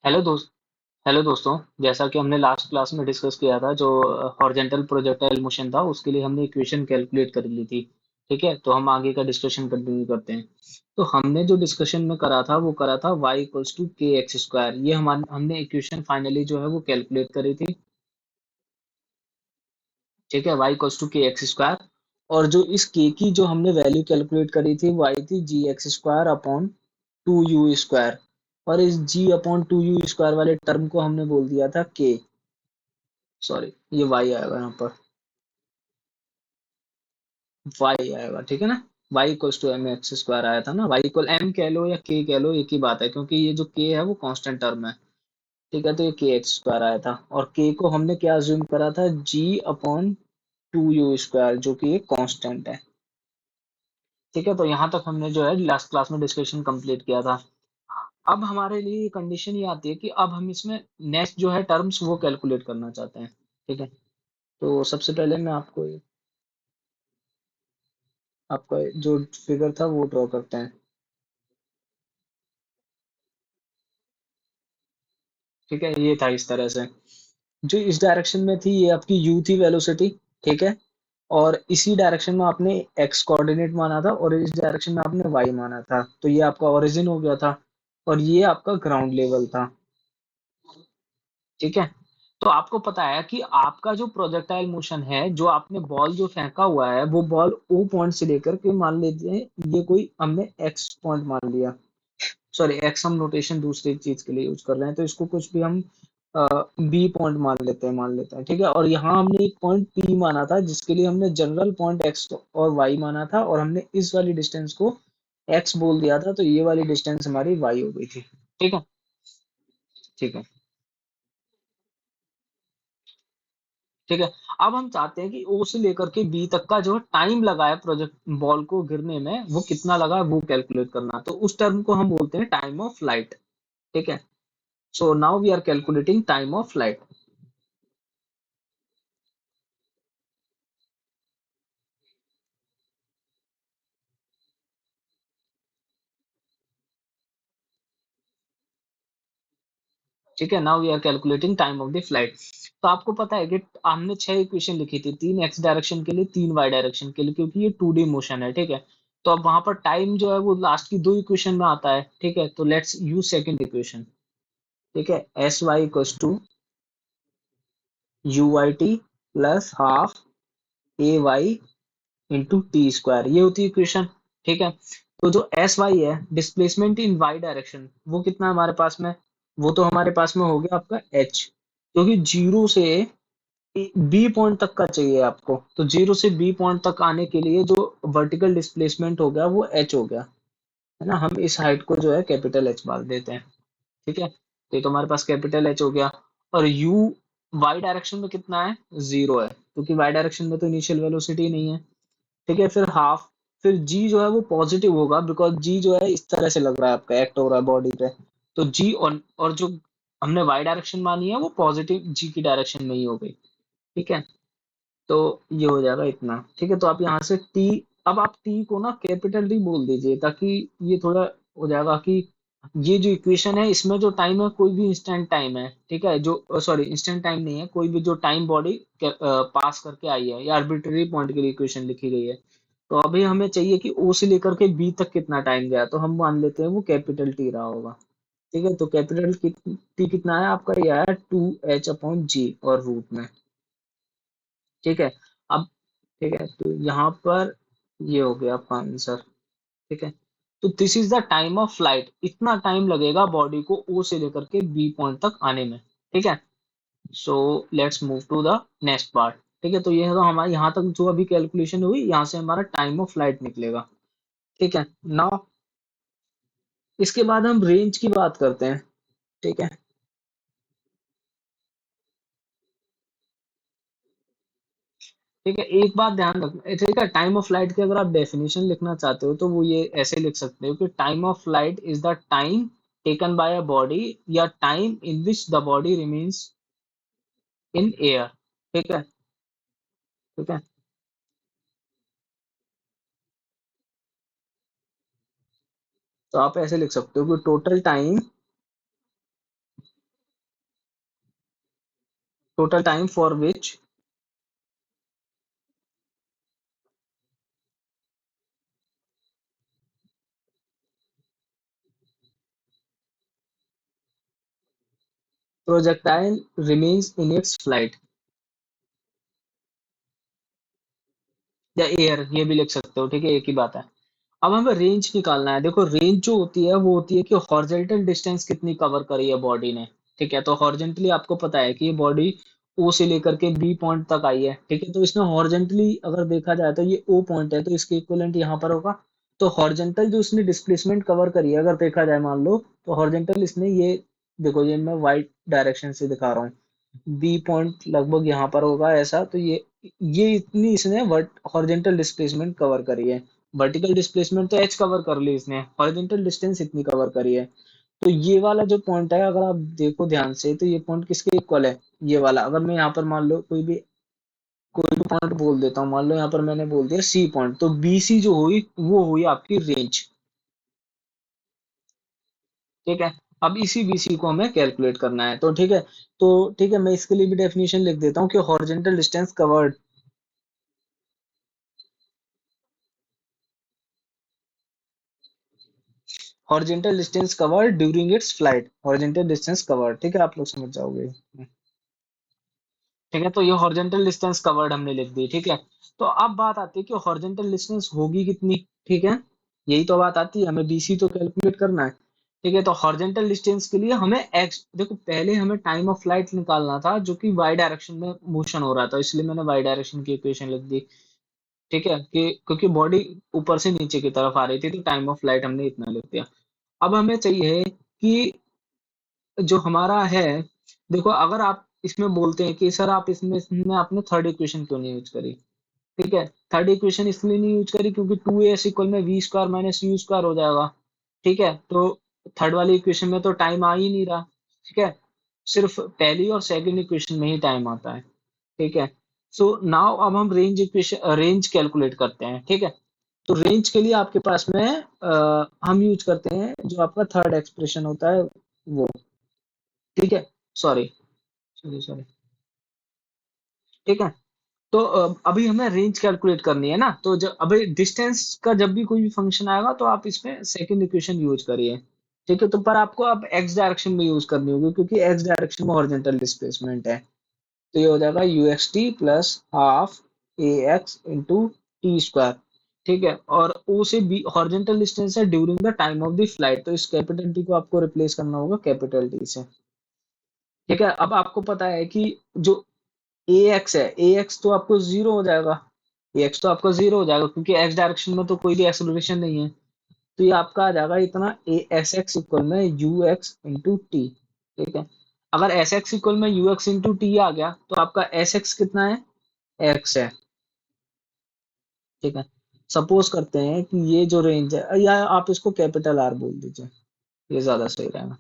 Hello दोस्तों। जैसा कि हमने लास्ट क्लास में डिस्कस किया था, जो हॉरिजॉन्टल प्रोजेक्टाइल मोशन था उसके लिए हमने इक्वेशन कैलकुलेट कर ली थी। ठीक है, तो हम आगे का डिस्कशन कंटिन्यू करते हैं। तो हमने जो डिस्कशन में करा था वो करा था y इक्वल्स टू के एक्स स्क्वायर। ये हमने इक्वेशन फाइनली जो है वो कैलकुलेट करी थी। ठीक है, y इक्वल्स टू के एक्स स्क्वायर। और जो इस k की जो हमने वैल्यू कैलकुलेट करी थी वो आई थी g x square upon two you square. और इस g upon two you square वाले टर्म को हमने बोल दिया था k। सॉरी, ये y आएगा यहाँ पर, y आएगा। ठीक है ना, y equals to m x square आया था ना। y इक्वल m कह लो या k कह लो, एक ही बात है, क्योंकि ये जो k है वो कांस्टेंट टर्म है। ठीक है, तो ये k एक्स स्क्वायर आया था और k को हमने क्या अज्यूम करा था, g upon two you square, जो कि एक कांस्टेंट है। ठीक है, तो यहाँ तक हमने जो है लास्ट क्लास में डिस्कशन कंप्लीट किया था। अब हमारे लिए कंडीशन ये आती है कि अब हम इसमें नेक्स्ट जो है टर्म्स वो कैलकुलेट करना चाहते हैं। ठीक है, तो सबसे पहले मैं आपका जो फिगर था वो ड्रॉ करते हैं। ठीक है, ये था इस तरह से। जो इस डायरेक्शन में थी ये आपकी u थी वेलोसिटी। ठीक है, और इसी डायरेक्शन में आपने x कोऑर्डिनेट माना था और इस डायरेक्शन में आपने y माना था, तो ये आपका ओरिजिन हो गया था और ये आपका ग्राउंड लेवल था। ठीक है, तो आपको पता है कि आपका जो प्रोजेक्टाइल मोशन है, जो आपने बॉल जो फेंका हुआ है वो बॉल ओ पॉइंट से लेकर के, मान लेते हैं ये कोई हमने एक्स पॉइंट मान लिया। सॉरी, एक्स हम नोटेशन दूसरी चीज के लिए यूज कर रहे हैं, तो इसको कुछ भी हम बी पॉइंट मान लेते हैं। ठीक है, और यहाँ हमने एक पॉइंट पी माना था जिसके लिए हमने जनरल पॉइंट एक्स और वाई माना था, और हमने इस वाली डिस्टेंस को एक्स बोल दिया था, तो ये वाली डिस्टेंस हमारी वाई हो गई थी। ठीक है। ठीक है। ठीक है, अब हम चाहते हैं कि ओ से लेकर के बी तक का जो टाइम लगा है प्रोजेक्ट बॉल को गिरने में, वो कितना लगा है वो कैलकुलेट करना। तो उस टर्म को हम बोलते हैं टाइम ऑफ फ्लाइट। ठीक है, so now we are calculating time of flight. ठीक है, now we are calculating time of the flight. तो आपको पता है कि हमने छह इक्वेशन लिखी थी, तीन एक्स डायरेक्शन के लिए, तीन वाई डायरेक्शन के लिए, क्योंकि ये टू डी मोशन है। ठीक है, तो अब वहां पर टाइम जो है वो लास्ट की दो इक्वेशन में आता है। ठीक है, तो लेट्स यूज सेकंड इक्वेशन। ठीक है, s y equals to u y t plus half a y into t square, ये होती है इक्वेशन। ठीक है, तो जो एस वाई है, डिस्प्लेसमेंट इन वाई डायरेक्शन, वो कितना है हमारे पास में, वो तो हमारे पास में हो गया आपका एच, क्योंकि जीरो से बी पॉइंट तक का चाहिए आपको, तो जीरो से बी पॉइंट तक आने के लिए जो वर्टिकल डिस्प्लेसमेंट हो गया वो एच हो गया। है ना, हम इस हाइट को जो है कैपिटल एच मान देते हैं। ठीक है, तो ये तो हमारे पास कैपिटल एच हो गया। और यू वाई डायरेक्शन में कितना है, जीरो है, क्योंकि वाई डायरेक्शन में तो इनिशियल वेलोसिटी नहीं है। ठीक है, फिर हाफ, फिर जी जो है वो पॉजिटिव होगा, बिकॉज जी जो है इस तरह से लग रहा है, आपका एक्ट हो रहा है बॉडी पे। तो जी और जो हमने वाई डायरेक्शन मानी है वो पॉजिटिव जी की डायरेक्शन में ही हो गई। ठीक है, तो ये हो जाएगा इतना। ठीक है, तो आप यहाँ से टी, अब आप टी को ना कैपिटल टी बोल दीजिए, ताकि ये थोड़ा हो जाएगा कि ये जो इक्वेशन है इसमें जो टाइम है कोई भी इंस्टेंट टाइम है। ठीक है, जो सॉरी इंस्टेंट टाइम नहीं है, कोई भी जो टाइम बॉडी पास करके आई है या आर्बिट्ररी पॉइंट के लिए इक्वेशन लिखी गई है। तो अभी हमें चाहिए कि ओ से लेकर के बी तक कितना टाइम गया, तो हम मान लेते हैं वो कैपिटल टी रहा होगा। ठीक है, तो कैपिटल टी कितना है आपका, ये आया टू एच अपॉन जी और रूट में। ठीक है, अब ठीक है, तो यहाँ पर ये हो गया आपका आंसर। ठीक है, तो this is the time of flight, इतना टाइम लगेगा बॉडी को ओ से लेकर के बी पॉइंट तक आने में। ठीक है, so let's move to the next part. ठीक है, तो ये है, तो हमारे यहाँ तक जो अभी कैलकुलेशन हुई, यहाँ से हमारा टाइम ऑफ फ्लाइट निकलेगा। ठीक है, नाउ इसके बाद हम रेंज की बात करते हैं। ठीक है। ठीक है, एक बात ध्यान रखना। ठीक है, टाइम ऑफ फ्लाइट की अगर आप डेफिनेशन लिखना चाहते हो तो वो ये ऐसे लिख सकते हो कि time of flight is the time taken by a body या time in which the body remains in air. ठीक है। ठीक है, तो आप ऐसे लिख सकते हो कि total time total time for which projectile remains in its flight, या एयर, ये भी लिख सकते हो, ठीक है, एक ही बात है। अब हमें रेंज निकालना है। देखो रेंज जो होती है वो होती है कि हॉरिजॉन्टल डिस्टेंस कितनी कवर करी है बॉडी ने। ठीक है, तो हॉरिजॉन्टली आपको पता है कि ये बॉडी ओ से लेकर के बी पॉइंट तक आई है। ठीक है, तो इसने हॉरिजॉन्टली अगर देखा जाए तो ये ओ पॉइंट है, तो इसके इक्वलेंट यहाँ पर होगा। तो हॉरिजॉन्टल जो इसने डिस्प्लेसमेंट कवर करी है अगर देखा जाए, मान लो, तो हॉरिजॉन्टल इसने ये, देखो ये मैं वाइट डायरेक्शन से दिखा रहा हूँ, बी पॉइंट लगभग यहाँ पर होगा ऐसा, तो ये इतनी इसने हॉरिजॉन्टल डिस्प्लेसमेंट कवर करी है। वर्टिकल डिस्प्लेसमेंट तो एच कवर कर ली इसने, हॉरिजॉन्टल डिस्टेंस इतनी कवर करी है। तो ये वाला जो पॉइंट है अगर आप देखो ध्यान से, तो ये पॉइंट किसके इक्वल है, ये वाला। अगर मैं यहाँ पर मान लो कोई भी पॉइंट बोल देता हूँ, मान लो यहाँ पर मैंने बोल दिया सी पॉइंट, तो बी सी जो हुई वो हुई आपकी रेंज। ठीक है, अब इसी बी सी को हमें कैलकुलेट करना है, तो ठीक है। तो ठीक है, मैं इसके लिए भी डेफिनेशन लिख देता हूँ कि horizontal distance covered, horizontal distance covered during its flight, horizontal distance covered, ठीक है, आप लोग समझ जाओगे। ठीक है, तो ये हॉरिजॉन्टल डिस्टेंस कवर्ड हमने लिख दी। ठीक है, तो अब बात आती है कि हॉरिजॉन्टल डिस्टेंस होगी कितनी। ठीक है, यही तो बात आती है, हमें बीसी तो कैलकुलेट करना है। ठीक है, तो हॉरिजॉन्टल डिस्टेंस के लिए हमें एक्स, देखो पहले हमें टाइम ऑफ फ्लाइट निकालना था जो कि वाई डायरेक्शन में मोशन हो रहा था, इसलिए मैंने वाई डायरेक्शन की इक्वेशन लिख दी। ठीक है, कि क्योंकि बॉडी ऊपर से नीचे की तरफ आ रही थी, तो टाइम ऑफ फ्लाइट हमने इतना लिख दिया। अब हमें चाहिए कि जो हमारा है, देखो अगर आप इसमें बोलते हैं कि सर आप इसमें आपने थर्ड इक्वेशन क्यों नहीं यूज करी। ठीक है, थर्ड इक्वेशन इसलिए नहीं यूज करी क्योंकि 2as इक्वल में v square minus u square हो जाएगा। ठीक है, तो थर्ड वाली इक्वेशन में तो टाइम आ ही नहीं रहा। ठीक है, सिर्फ पहली और सेकंड इक्वेशन में ही टाइम आता है। ठीक है, सो नाउ अब हम रेंज इक्वेशन, रेंज कैलकुलेट करते हैं। ठीक है, तो रेंज के लिए आपके पास में हम यूज करते हैं जो आपका थर्ड एक्सप्रेशन होता है वो। ठीक है, सॉरी सॉरी सॉरी। ठीक है, तो अभी हमें रेंज कैलकुलेट करनी है ना, तो जब अभी डिस्टेंस का जब भी कोई भी फंक्शन आएगा तो आप इसमें सेकंड इक्वेशन यूज करिए। ठीक है, तो पर आपको अब एक्स डायरेक्शन में यूज करनी होगी क्योंकि एक्स डायरेक्शन में हॉरिजॉन्टल डिस्प्लेसमेंट है। तो ये हो जाएगा you x T plus half A x into t square. ठीक है, और ओ से बी हॉरिजॉन्टल डिस्टेंस है during the time of the flight, तो इस कैपिटल टी को आपको रिप्लेस करना होगा कैपिटल टी से। ठीक है, अब आपको पता है कि जो ए एक्स है, ए एक्स तो आपको जीरो हो जाएगा, ए एक्स तो आपका जीरो हो जाएगा क्योंकि एक्स डायरेक्शन में तो कोई भी एक्सेलरेशन नहीं है। तो ये आपका आ जाएगा इतना ए एस एक्स इक्वल में यू एक्स इंटू टी। ठीक है, अगर एस एक्स इक्वल में यू एक्स इंटू टी आ गया तो आपका एस एक्स कितना है, एक्स है। ठीक है, सपोज करते हैं कि ये जो रेंज है, या आप इसको कैपिटल आर बोल दीजिए, ये ज्यादा सही रहेगा।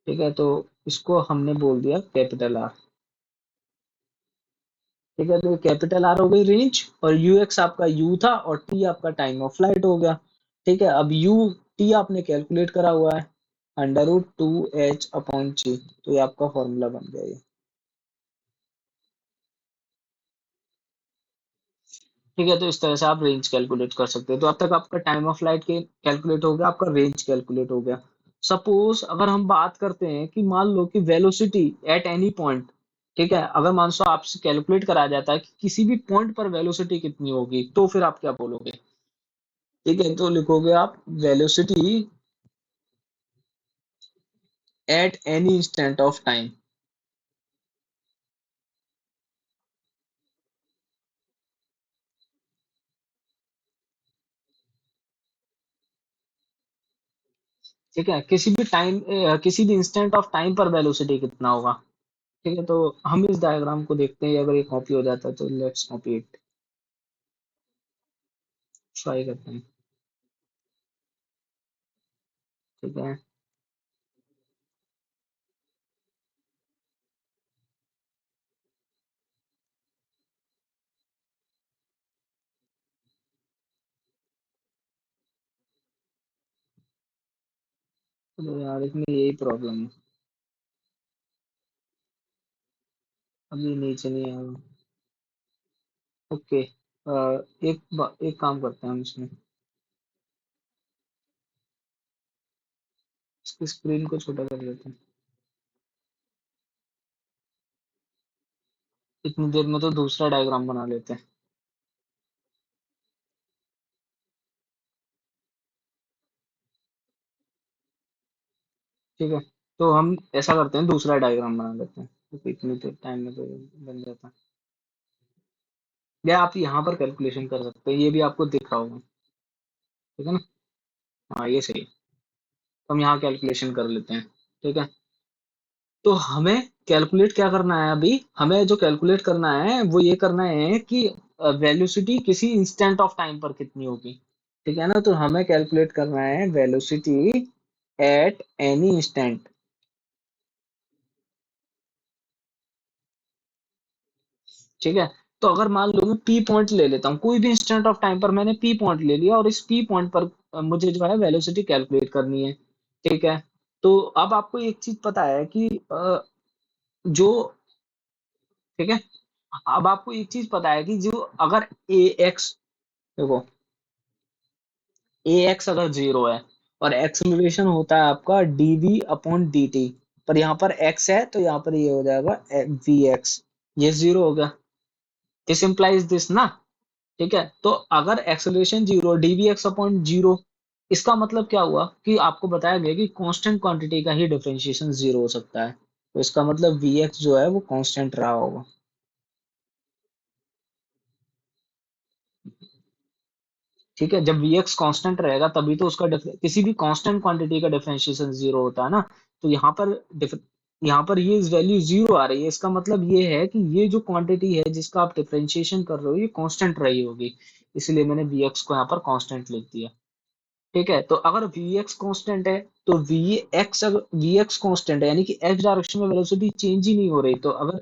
ठीक है, तो इसको हमने बोल दिया कैपिटल आर। ठीक है, तो कैपिटल आर हो गई रेंज, और यू एक्स आपका यू था और टी आपका टाइम ऑफ फ्लाइट हो गया। ठीक है, अब यू टी आपने कैलकुलेट करा हुआ है, under root two H upon G, तो ये आपका फॉर्मूला बन गया ये। ठीक है, तो इस तरह से आप रेंज कैलकुलेट कर सकते हो। तो अब तक आपका टाइम ऑफ फ्लाइट के कैलकुलेट हो गया, आपका रेंज कैलकुलेट हो गया। सपोज अगर हम बात करते हैं कि मान लो कि वेलोसिटी एट एनी पॉइंट, ठीक है, अगर मान लो आपसे कैलकुलेट करा जाता है कि किसी भी पॉइंट पर वेलोसिटी कितनी होगी, तो फिर आप क्या बोलोगे। ठीक है, तो लिखोगे आप velocity at any instant of time. ठीक है, किसी भी टाइम, किसी भी इंस्टेंट ऑफ टाइम पर वेलोसिटी कितना होगा। ठीक है, तो हम इस डायग्राम को देखते हैं, अगर ये कॉपी हो जाता है तो लेट्स कॉपी इट, ट्राई करते हैं। ठीक है, तो यार इसमें यही प्रॉब्लम है। अभी नीचे नहीं आया। ओके, एक काम करते हैं हम इसमें, इसकी स्क्रीन को छोटा कर लेते हैं। इतनी देर में तो दूसरा डायग्राम बना लेते हैं। ठीक है, तो हम ऐसा करते हैं, दूसरा डायग्राम बना लेते हैं, तो इतनी देर टाइम में तो बन जाता है। या आप यहाँ पर कैलकुलेशन कर सकते हैं, ये भी आपको दिख रहा होगा। ठीक है ना? हाँ, ये सही है। तो हम यहाँ कैलकुलेशन कर लेते हैं। ठीक है, तो हमें कैलकुलेट क्या करना है, अभी हमें जो कैलकुलेट करना है वो ये करना है कि वेलोसिटी किसी इंस्टेंट ऑफ टाइम पर कितनी होगी। ठीक है ना? तो हमें कैलकुलेट करना है वेलोसिटी एट एनी इंस्टेंट। ठीक है, तो अगर मान लो मैं पी पॉइंट ले लेता हूँ, कोई भी इंस्टेंट ऑफ टाइम पर मैंने पी पॉइंट ले लिया, और इस पी पॉइंट पर मुझे जो है वेलोसिटी कैलकुलेट करनी है। ठीक है, तो अब आपको एक चीज पता है कि जो, ठीक है, अब आपको एक चीज पता है कि जो अगर ए एक्स, देखो ए एक्स अगर जीरो है और एक्सेलरेशन होता है आपका डीवी अपॉन डी टी, पर यहाँ पर एक्स है तो यहाँ पर ये हो जाएगा वी एक्स, ये जीरो हो गया। दिस इंप्लाइज दिस ना। ठीक है, तो अगर acceleration zero, dv x upon zero, इसका मतलब क्या हुआ कि आपको बताया गया कि कांस्टेंट क्वांटिटी का ही डिफरेंशिएशन जीरो हो सकता है, तो इसका मतलब वी एक्स जो है वो कांस्टेंट रहा होगा। ठीक है, जब वी एक्स कांस्टेंट रहेगा तभी तो उसका किसी भी कांस्टेंट क्वांटिटी का डिफरेंशिएशन जीरो होता है ना। तो यहाँ पर यहाँ पर ये वैल्यू जीरो आ रही है, इसका मतलब ये है कि ये जो क्वांटिटी है जिसका आप डिफरेंशिएशन कर रहे हो ये कांस्टेंट रही होगी, इसलिए मैंने वी एक्स को यहाँ पर कांस्टेंट लिख दिया। ठीक है, तो अगर वी एक्स कांस्टेंट है तो वी एक्स कांस्टेंट है, यानी कि एक्स डायरेक्शन में वेलोसिटी चेंज ही नहीं हो रही, तो अगर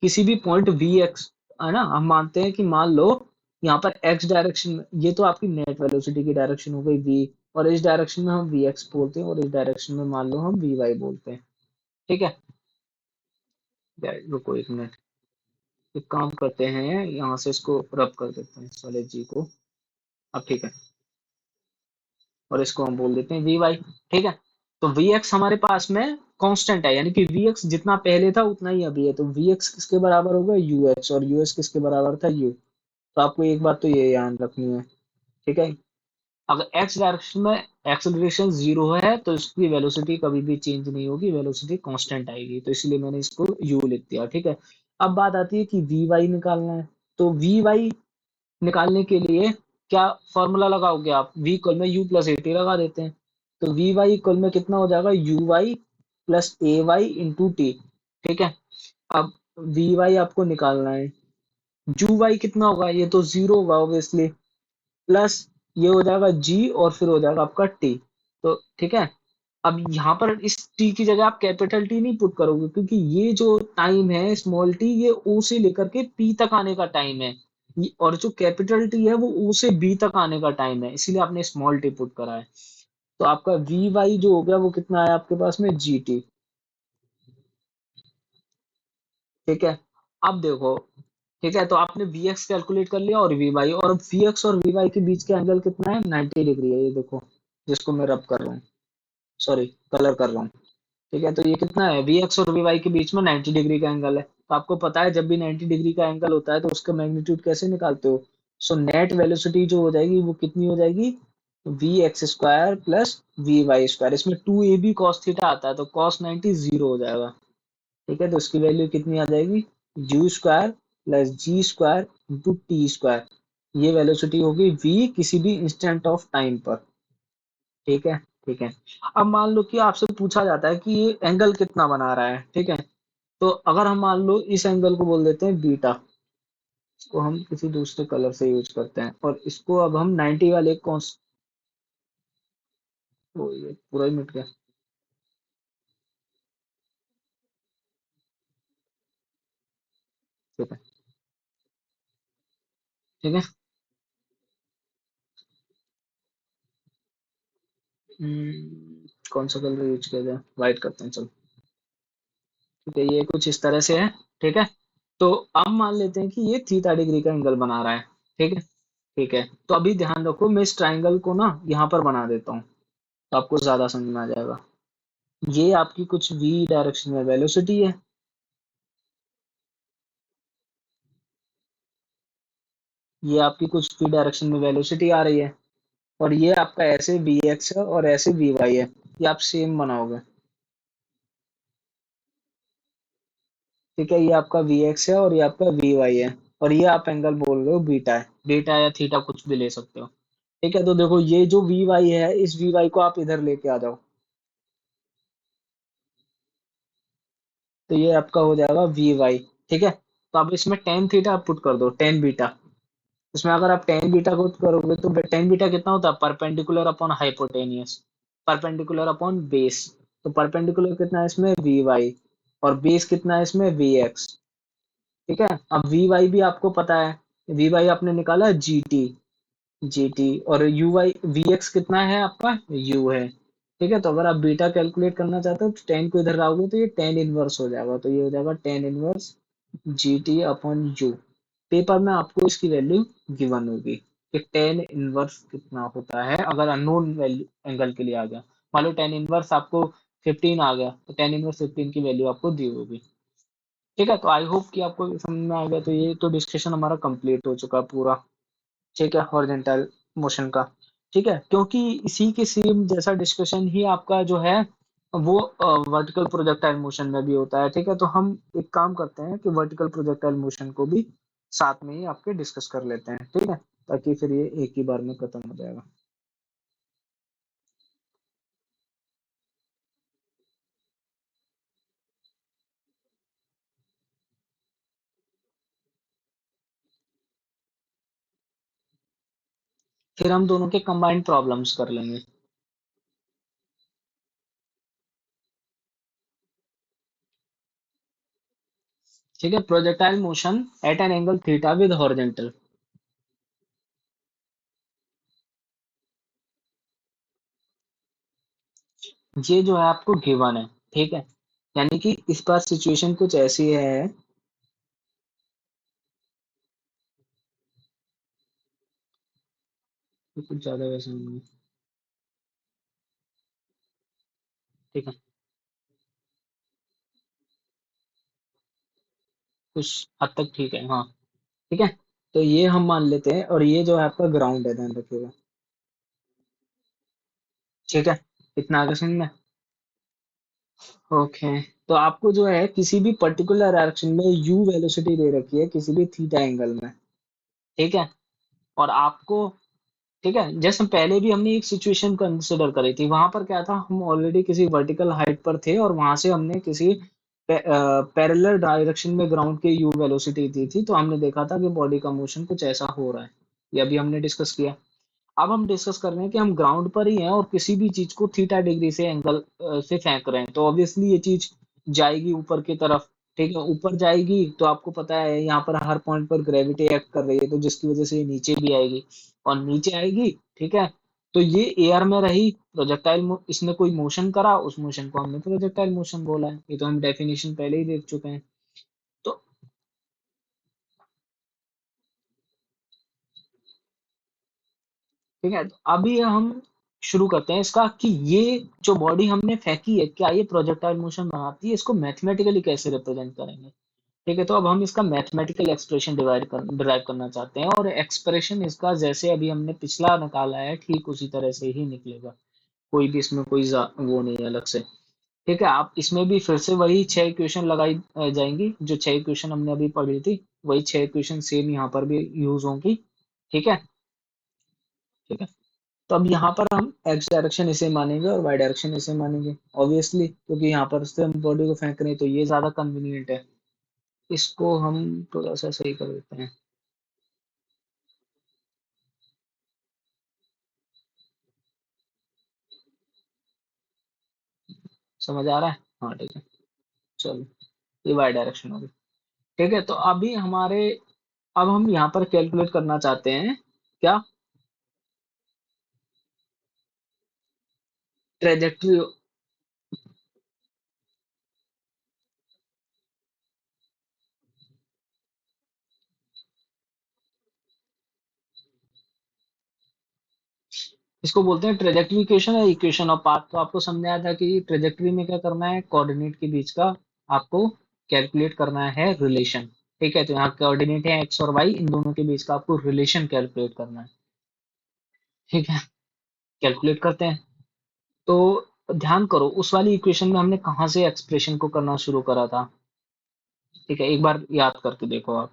किसी भी पॉइंट वी एक्स, है ना, हम मानते हैं कि मान लो यहाँ पर एक्स डायरेक्शन में, ये तो आपकी नेट वेलोसिटी की डायरेक्शन हो गई वी, और इस डायरेक्शन में हम वी एक्स बोलते हैं, और इस डायरेक्शन में मान लो हम वी वाई बोलते हैं। ठीक है, रुको एक मिनट, एक काम करते हैं, यहाँ से इसको रब कर देते हैं इस वाले जी को। अब ठीक है, और इसको हम बोल देते हैं वी वाई। ठीक है, तो वी एक्स हमारे पास में कांस्टेंट है, यानी कि वी एक्स जितना पहले था उतना ही अभी है, तो वी एक्स किसके बराबर होगा, यू एक्स, और यू एक्स किसके बराबर था, यू। तो आपको एक बात तो ये ध्यान रखनी है। ठीक है, अगर एक्स डायरेक्शन में एक्सेलरेशन जीरो है तो इसकी वेलोसिटी कभी भी चेंज नहीं होगी, वेलोसिटी कांस्टेंट आएगी, तो इसलिए मैंने इसको यू लिख दिया। ठीक है, अब बात आती है कि वी वाई निकालना है, तो वी वाई निकालने के लिए क्या फॉर्मूला लगाओगे आप, v इक्वल में u प्लस ए टी लगा देते हैं, तो वी वाई इक्वल में कितना हो जाएगा, u y plus a y into t. ठीक है, अब वी वाई आपको निकालना है, यू वाई कितना होगा, ये तो जीरो होगा ऑब्वियसली, प्लस ये हो जाएगा जी, और फिर हो जाएगा आपका टी। तो ठीक है, अब यहाँ पर इस टी की जगह आप कैपिटल टी नहीं पुट करोगे, क्योंकि ये जो टाइम है स्मॉल टी, ये ओ से लेकर के पी तक आने का टाइम है, और जो कैपिटल टी है वो ओ से बी तक आने का टाइम है, इसीलिए आपने स्मॉल टी पुट करा है। तो आपका वी वाई जो हो गया वो कितना है आपके पास में, जी टी। ठीक है, अब देखो, ठीक है, तो आपने वी एक्स कैलकुलेट कर लिया और वी वाई, और वी एक्स और वी वाई के बीच का एंगल कितना है, 90 डिग्री है, ये देखो, जिसको मैं रब कर रहा हूँ, सॉरी कलर कर रहा हूँ। ठीक है, तो ये कितना है, वी एक्स और वी वाई के बीच में 90 डिग्री का एंगल है, तो आपको पता है जब भी 90 डिग्री का एंगल होता है तो उसका मैग्नीट्यूड कैसे निकालते हो, सो नेट वेलोसिटी जो हो जाएगी वो कितनी हो जाएगी, V X square plus V Y square, इसमें two A B cos theta आता है, तो कॉस 90 जीरो हो जाएगा। ठीक है, तो इसकी वैल्यू कितनी आ जाएगी, u square plus g square into t square, ये वेलोसिटी होगी v किसी भी इंस्टेंट ऑफ टाइम पर। ठीक है, ठीक है, अब मान लो कि आपसे पूछा जाता है कि ये एंगल कितना बना रहा है। ठीक है, तो अगर हम मान लो इस एंगल को बोल देते हैं बीटा, इसको हम किसी दूसरे कलर से यूज करते हैं, और इसको अब हम 90 वाले कौन, ओ ये पूरा ही मिट गया। ठीक है, ठीक है, कौन सा कलर यूज किया जाए, व्हाइट करते हैं चलो। ठीक है, ये कुछ इस तरह से है। ठीक है, तो अब मान लेते हैं कि ये थीटा डिग्री का एंगल बना रहा है। ठीक है। ठीक है, तो अभी ध्यान रखो, मैं इस ट्राइंगल को ना यहाँ पर बना देता हूँ, तो आपको ज्यादा समझ में आ जाएगा। ये आपकी कुछ v डायरेक्शन में वेलोसिटी है। ये आपकी कुछ v डायरेक्शन में वेलोसिटी आ रही है, और ये आपका ऐसे vx है और ऐसे vy है। ये आप सेम बनाओगे। ठीक है, ये आपका vx है और ये आपका vy है, और ये आप एंगल बोल रहे हो बीटा है। बीटा या थीटा कुछ भी ले सकते हो। ठीक है, तो देखो ये जो vy है, इस vy को आप इधर लेके आ जाओ, तो ये आपका हो जाएगा vy। ठीक है, तो अब इसमें टेन थीटा आप पुट कर दो, टेन बीटा। इसमें अगर आप टेन बीटा को करोगे तो टेन बीटा कितना होता है, perpendicular upon hypotenuse, perpendicular upon base. तो परपेंडिकुलर कितना है इसमें, वी वाई, और बेस कितना है इसमें, वी एक्स। ठीक है, अब वी वाई भी आपको पता है, वी वाई आपने निकाला जी टी, जी टी, और यू वाई वी एक्स कितना है आपका, यू है। ठीक है, तो अगर आप बीटा कैलकुलेट करना चाहते हो तो टेन को इधर लाओगे तो ये टेन इनवर्स हो जाएगा, तो ये हो जाएगा tan inverse G T upon you. Paper में आपको इसकी वैल्यू गिवन होगी कि टेन इनवर्स कितना होता है अगर अननोन वैल्यू एंगल के लिए आ गया। मान लो टेन इनवर्स आपको 15 आ गया, तो टेन इनवर्स 15 की वैल्यू आपको दी होगी। ठीक है, तो आई होप कि आपको ये समझ में आ गया। तो ये तो डिस्कशन हमारा कंप्लीट हो चुका पूरा। ठीक है, हॉरिजॉन्टल मोशन का। ठीक है, क्योंकि इसी के सेम जैसा डिस्कशन ही आपका जो है वो वर्टिकल प्रोजेक्टाइल मोशन में भी होता है। ठीक है, तो हम एक काम करते हैं कि वर्टिकल प्रोजेक्टाइल मोशन को भी साथ में ही आपके डिस्कस कर लेते हैं। ठीक है, ताकि फिर ये एक ही बार में खत्म हो जाएगा। फिर हम दोनों के कंबाइंड प्रॉब्लम्स कर लेंगे। ठीक है, projectile motion at an angle theta with horizontal. ये जो है आपको गिवन है। ठीक है, यानी कि इस बार सिचुएशन कुछ ऐसी है। कि कुछ ज्यादा वैसा नहीं है। ठीक है, कुछ हद तक ठीक है, हाँ। ठीक है, तो ये हम मान लेते हैं, और ये जो है आपका ग्राउंड है, ध्यान रखिएगा। ठीक है, इतना आगे समझ में। ओके, तो आपको जो है किसी भी पर्टिकुलर डायरेक्शन में यू वेलोसिटी दे रखी है किसी भी थीटा एंगल में। ठीक है, और आपको, ठीक है, जैसे पहले भी हमने एक सिचुएशन कंसिडर करी थी, वहां पर क्या था, हम ऑलरेडी किसी वर्टिकल हाइट पर थे और वहां से हमने किसी पैरेलल डायरेक्शन में ग्राउंड के यू वेलोसिटी दी थी, तो हमने देखा था कि बॉडी का मोशन कुछ ऐसा हो रहा है। ये अभी हमने डिस्कस किया। अब हम डिस्कस कर रहे हैं कि हम ग्राउंड पर ही हैं और किसी भी चीज को थीटा डिग्री से एंगल से फेंक रहे हैं, तो ऑब्वियसली ये चीज जाएगी ऊपर की तरफ। ठीक है, ऊपर जाएगी तो आपको पता है यहाँ पर हर पॉइंट पर ग्रेविटी एक्ट कर रही है, तो जिसकी वजह से ये नीचे भी आएगी, और नीचे आएगी। ठीक है, तो ये एयर में रही, प्रोजेक्टाइल इसने कोई मोशन करा, उस मोशन को हमने प्रोजेक्टाइल मोशन बोला है। ये तो हम डेफिनेशन पहले ही देख चुके हैं। तो ठीक है, तो अभी हम शुरू करते हैं इसका कि ये जो बॉडी हमने फेंकी है, क्या ये प्रोजेक्टाइल मोशन बनाती है, इसको मैथमेटिकली कैसे रिप्रेजेंट करेंगे। ठीक है, तो अब हम इसका मैथमेटिकल एक्सप्रेशन डिराइव करना चाहते हैं, और एक्सप्रेशन इसका जैसे अभी हमने पिछला निकाला है ठीक उसी तरह से ही निकलेगा। कोई भी इसमें कोई वो नहीं है अलग से। ठीक है, आप इसमें भी फिर से वही छह इक्वेशन लगाई जाएंगी, जो छह इक्वेशन हमने अभी पढ़ी थी, वही छह इक्वेशन सेम यहाँ पर भी यूज होंगी। ठीक है। ठीक है, तो अब यहाँ पर हम एक्स डायरेक्शन इसे मानेंगे और वाई डायरेक्शन इसे मानेंगे, ऑब्वियसली, क्योंकि यहाँ पर से हम बॉडी को फेंक रहे हैं तो ये ज्यादा कन्वीनियंट है। इसको हम थोड़ा सा सही कर देते हैं। समझ आ रहा है, हाँ ठीक है। चलो, ये वाई डायरेक्शन होगी। ठीक है, तो अभी हमारे, अब हम यहाँ पर कैलकुलेट करना चाहते हैं क्या, ट्रेजेक्ट्री। इसको बोलते हैं ट्रेजेक्टरी इक्वेशन या इक्वेशन ऑफ पाथ। तो आपको समझ आया था कि ट्रेजेक्टरी में क्या करना है, कोऑर्डिनेट के बीच का आपको कैलकुलेट करना है रिलेशन। ठीक है, तो यहाँ कोऑर्डिनेट है एक्स और वाई, इन दोनों के बीच का आपको रिलेशन कैलकुलेट करना है। ठीक है, कैलकुलेट करते हैं। तो ध्यान करो, उस वाली इक्वेशन में हमने कहाँ से एक्सप्रेशन को करना शुरू करा था। ठीक है, एक बार याद करके देखो आप।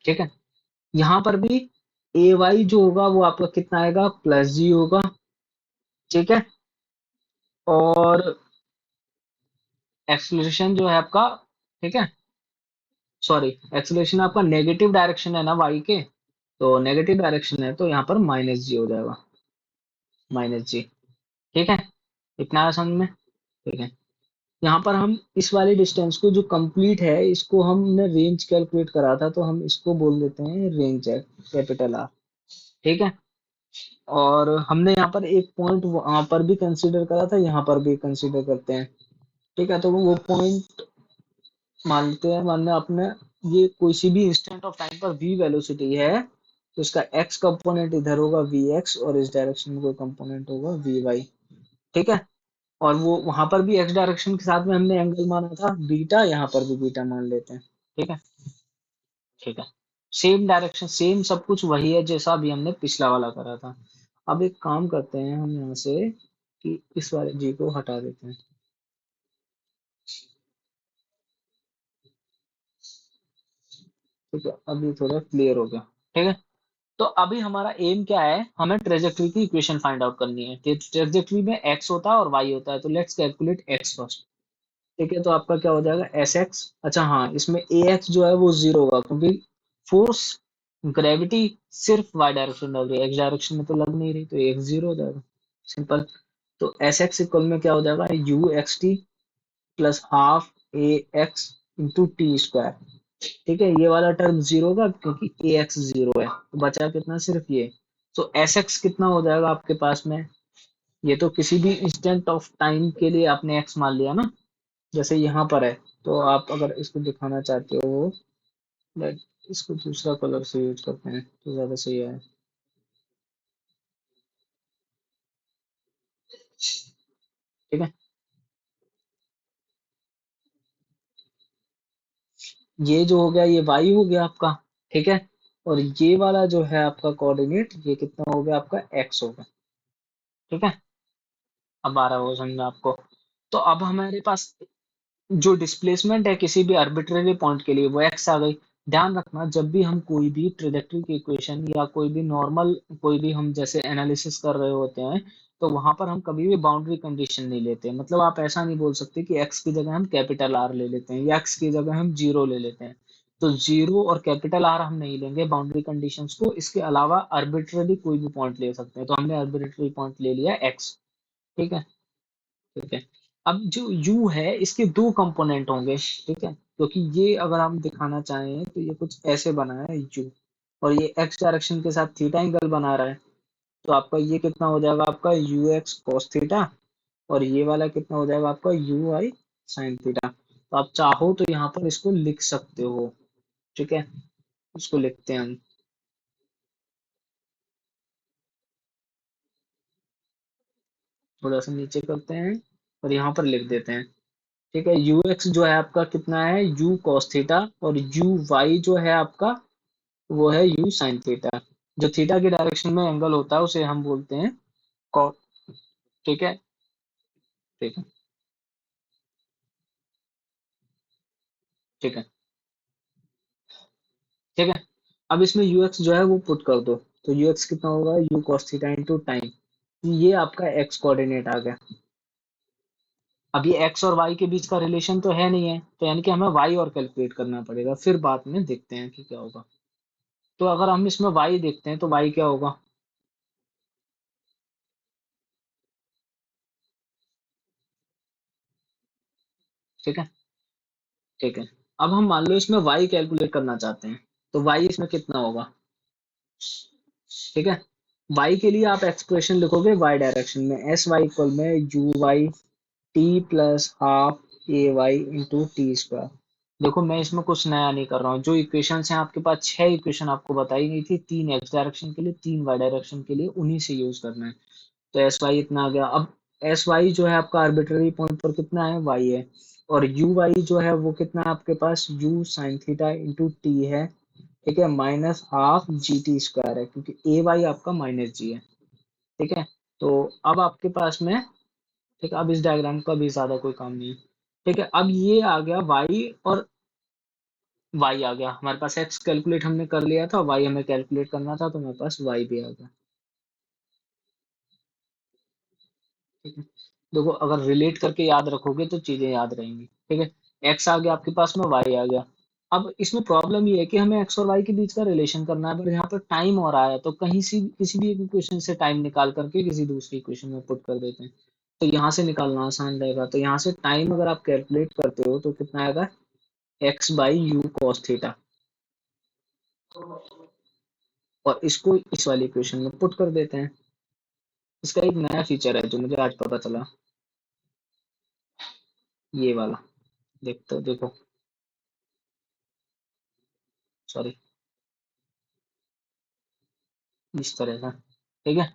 ठीक है, यहाँ पर भी ए वाई जो होगा वो आपका कितना आएगा, प्लस जी होगा। ठीक है, और एक्सलेशन जो है आपका, ठीक है, सॉरी, एक्सलेशन आपका नेगेटिव डायरेक्शन है ना वाई के, तो नेगेटिव डायरेक्शन है तो यहाँ पर माइनस जी हो जाएगा, माइनस जी। ठीक है, इतना आसान में। ठीक है, यहाँ पर हम इस वाले डिस्टेंस को जो कंप्लीट है इसको हमने रेंज कैलकुलेट करा था, तो हम इसको बोल देते हैं रेंज है, कैपिटल आर। ठीक है, और हमने यहाँ पर एक पॉइंट वहां पर भी कंसीडर करा था, यहाँ पर भी कंसीडर करते हैं। ठीक है, तो वो पॉइंट मानते हैं, मानने आपने, ये कोई सी भी इंस्टेंट ऑफ टाइम पर v वेलोसिटी है, तो इसका x कंपोनेंट इधर होगा vx, और इस डायरेक्शन में कोई कंपोनेंट होगा vy। ठीक है, और वो वहां पर भी x डायरेक्शन के साथ में हमने एंगल माना था बीटा, यहाँ पर भी बीटा मान लेते हैं। ठीक है, ठीक है, सेम डायरेक्शन सेम सब कुछ वही है जैसा अभी हमने पिछला वाला करा था। अब एक काम करते हैं हम यहाँ से, कि इस वाले जी को हटा देते हैं। ठीक है, अभी थोड़ा क्लियर हो गया। ठीक है, तो अभी हमारा एम क्या है, हमें ट्रेजेक्टरी की इक्वेशन फाइंड आउट करनी है। ट्रेजेक्टरी में एक्स होता है और वाई होता है, तो लेट्स कैलकुलेट एक्स फर्स्ट। ठीक है, तो आपका क्या हो जाएगा एस एक्स। अच्छा हाँ, इसमें ए एक्स जो है वो जीरो होगा, क्योंकि फोर्स ग्रेविटी सिर्फ वाई डायरेक्शन डाल रही है, एक्स डायरेक्शन में तो लग नहीं रही, तो एक्स जीरो हो जाएगा, सिंपल। तो एस एक्स इक्वल में क्या हो जाएगा, you x T plus half A x into t square. ठीक है, ये वाला टर्म जीरो होगा क्योंकि ए एक्स जीरो है, तो बचा कितना, सिर्फ ये। तो एस एक्स कितना हो जाएगा आपके पास में, ये तो किसी भी इंस्टेंट ऑफ टाइम के लिए आपने एक्स मान लिया ना, जैसे यहाँ पर है। तो आप अगर इसको दिखाना चाहते हो, लाइक इसको दूसरा कलर से यूज करते हैं तो ज्यादा सही है। ठीक है, ये जो हो गया ये वाई हो गया आपका। ठीक है, और ये वाला जो है आपका कोऑर्डिनेट, ये कितना हो गया आपका, एक्स हो गया। ठीक है, अब आ रहा हो समझ में आपको। तो अब हमारे पास जो डिस्प्लेसमेंट है किसी भी आर्बिट्रेरी पॉइंट के लिए वो एक्स आ गई। ध्यान रखना, जब भी हम कोई भी ट्रेजेक्टरी की इक्वेशन या कोई भी नॉर्मल, कोई भी हम जैसे एनालिसिस कर रहे होते हैं, तो वहां पर हम कभी भी बाउंड्री कंडीशन नहीं लेते। मतलब आप ऐसा नहीं बोल सकते कि एक्स की जगह हम कैपिटल आर ले लेते हैं या एक्स की जगह हम जीरो ले लेते हैं। तो जीरो और कैपिटल आर हम नहीं लेंगे बाउंड्री कंडीशंस को, इसके अलावा आर्बिट्ररी कोई भी पॉइंट ले सकते हैं, तो हमने आर्बिट्ररी पॉइंट ले लिया एक्स। ठीक है, ठीक है। अब जो u है इसके दो कंपोनेंट होंगे। ठीक है, क्योंकि ये अगर हम दिखाना चाहें तो ये कुछ ऐसे बना है u, और ये x डायरेक्शन के साथ थीटा एंगल बना रहा है, तो आपका ये कितना हो जाएगा आपका यू एक्स कॉस थीटा, और ये वाला कितना हो जाएगा आपका यू आई साइन थीटा। तो आप चाहो तो यहाँ पर इसको लिख सकते हो। ठीक है, इसको लिखते हैं हम, थोड़ा सा नीचे करते हैं और यहाँ पर लिख देते हैं। ठीक है, यू एक्स जो है आपका कितना है, यू कॉस थीटा, और यू वाई जो है आपका वो है यू साइन थीटा। जो थीटा की डायरेक्शन में एंगल होता है उसे हम बोलते हैं कॉट। ठीक है, ठीक है, ठीक है, ठीक है। अब इसमें यू एक्स जो है वो पुट कर दो, तो यू एक्स कितना होगा, you cos theta into time. ये आपका एक्स कोऑर्डिनेट आ गया। अब ये एक्स और वाई के बीच का रिलेशन तो है नहीं है, तो यानी कि हमें वाई और कैलकुलेट करना पड़ेगा, फिर बाद में देखते हैं कि क्या होगा। तो अगर हम इसमें वाई देखते हैं तो वाई क्या होगा। ठीक है, ठीक है। अब हम मान लो इसमें वाई कैलकुलेट करना चाहते हैं, तो वाई इसमें कितना होगा। ठीक है, y के लिए आप एक्सप्रेशन लिखोगे y डायरेक्शन में, एस वाई इक्वल में u y t plus half a y into t square. देखो मैं इसमें कुछ नया नहीं कर रहा हूँ, जो इक्वेशन हैं आपके पास 6 इक्वेशन आपको बताई गई थी, 3 x डायरेक्शन के लिए 3 y डायरेक्शन के लिए, उन्हीं से यूज करना है। तो एस वाई इतना आ गया। अब एस वाई जो है आपका आर्बिट्ररी पॉइंट पर कितना है, वाई है। और यू वाई जो है वो कितना है आपके पास, U sine theta into T है। ठीक है, minus half G T square है, क्योंकि ए वाई आपका माइनस जी है। ठीक है, तो अब आपके पास में, ठीक है, अब इस डायग्राम का भी ज्यादा कोई काम नहीं है। ठीक है, अब ये आ गया वाई और वाई आ गया हमारे पास। एक्स कैलकुलेट हमने कर लिया था, वाई हमें कैलकुलेट करना था, तो हमारे पास वाई भी आ गया। ठीक है, देखो अगर रिलेट करके याद रखोगे तो चीजें याद रहेंगी। ठीक है, एक्स आ गया आपके पास में, वाई आ गया। अब इसमें प्रॉब्लम ये है कि हमें एक्स और वाई के बीच का रिलेशन करना है, पर यहाँ पर टाइम और आया, तो कहीं से किसी भी एक इक्वेशन से टाइम निकाल करके किसी दूसरी इक्वेशन में पुट कर देते हैं। तो यहाँ से निकालना आसान रहेगा। तो यहाँ से टाइम अगर आप कैलकुलेट करते हो तो कितना आएगा, x by you cos theta. और इसको इस वाली इक्वेशन में पुट कर देते हैं। इसका एक नया फीचर है जो मुझे आज पता चला, ये वाला। देखते देखो, सॉरी, इस तरह का। ठीक है,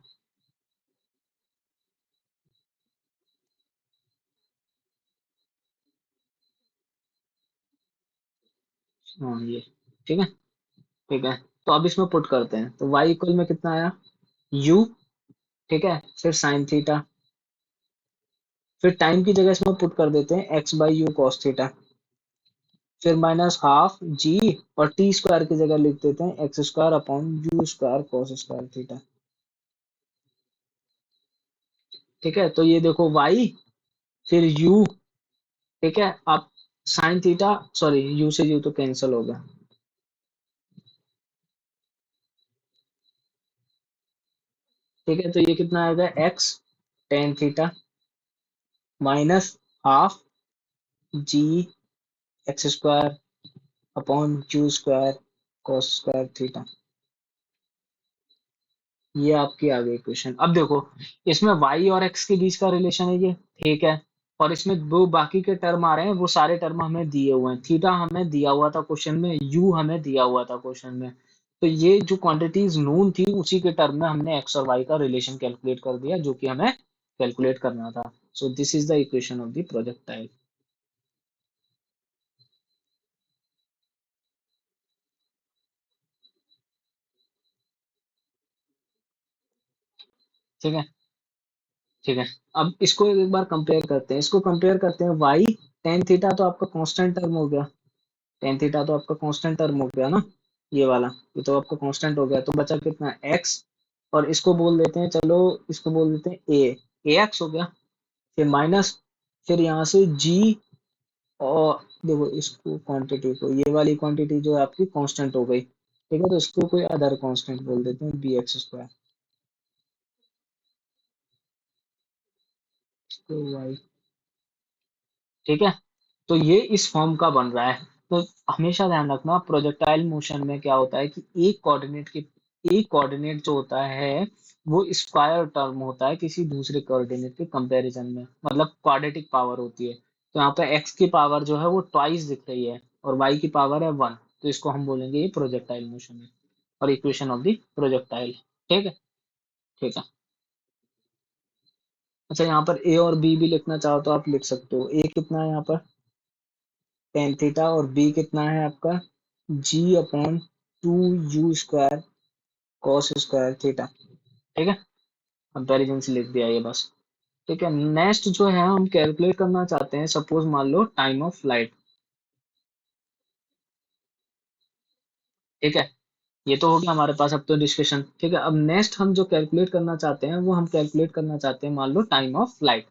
हाँ ये, ठीक है। ठीक है, तो अब इसमें पुट करते हैं, तो y इक्वल में कितना आया, u। ठीक है, फिर साइन थीटा, फिर टाइम की जगह इसमें पुट कर देते हैं x by you cos theta, फिर माइनस हाफ जी, और टी स्क्वायर की जगह लिख देते हैं x square upon u square cos square theta. ठीक है, तो ये देखो y, फिर u। ठीक है, अब साइन थीटा, सॉरी u से u तो कैंसिल हो गया। ठीक है, तो ये कितना आएगा, x tan theta minus half g x square upon u square cos square theta. ये आपकी आ गई क्वेश्चन। अब देखो, इसमें y और x के बीच का रिलेशन है ये। ठीक है, और इसमें दो बाकी के टर्म आ रहे हैं, वो सारे टर्म हमें दिए हुए हैं। थीटा हमें दिया हुआ था क्वेश्चन में, u हमें दिया हुआ था क्वेश्चन में। तो ये जो क्वांटिटीज नून थी, उसी के टर्म में हमने x और y का रिलेशन कैलकुलेट कर दिया, जो कि हमें कैलकुलेट करना था। So this is the equation of the projectile. ठीक है, ठीक है। अब इसको एक बार कंपेयर करते हैं, इसको कंपेयर करते हैं, y टेन थीटा तो आपका कांस्टेंट टर्म हो गया। टेन थीटा तो आपका कांस्टेंट टर्म हो गया ना, ये वाला, ये तो आपका कांस्टेंट हो गया। तो बचा कितना, x। और इसको बोल देते हैं, चलो इसको बोल देते हैं a, ax हो गया। फिर माइनस, फिर यहाँ से g। और देखो इसको क्वांटिटी को, ये वाली क्वांटिटी जो है आपकी कांस्टेंट हो गई। ठीक है, तो इसको कोई अदर कांस्टेंट बोल देते हैं, बी एक्स स्क्वायर। तो y, ठीक है, तो ये इस फॉर्म का बन रहा है। तो हमेशा ध्यान रखना, प्रोजेक्टाइल मोशन में क्या होता है कि एक कोऑर्डिनेट जो होता है वो स्क्वायर टर्म होता है किसी दूसरे कोऑर्डिनेट के कंपैरिजन में, मतलब क्वाड्रेटिक पावर होती है। तो यहाँ पे एक्स की पावर जो है वो ट्वाइस दिख रही है, और वाई की पावर है वन। तो इसको हम बोलेंगे ये प्रोजेक्टाइल मोशन है, और इक्वेशन ऑफ द प्रोजेक्टाइल। ठीक है, ठीक है। अच्छा, यहाँ पर ए और बी भी लिखना चाहो तो आप लिख सकते हो। ए कितना है यहाँ पर, टेन थीटा, और बी कितना है आपका, G upon two you square cos square theta. ठीक है, कंपेरिजन से लिख दिया ये बस। ठीक है, नेक्स्ट जो है हम कैलकुलेट करना चाहते हैं, सपोज मान लो टाइम ऑफ फ्लाइट। ठीक है, ये तो हो गया हमारे पास अब तो डिस्कशन। ठीक है, अब नेक्स्ट हम जो कैलकुलेट करना चाहते हैं, वो हम कैलकुलेट करना चाहते हैं, मान लो टाइम ऑफ फ्लाइट।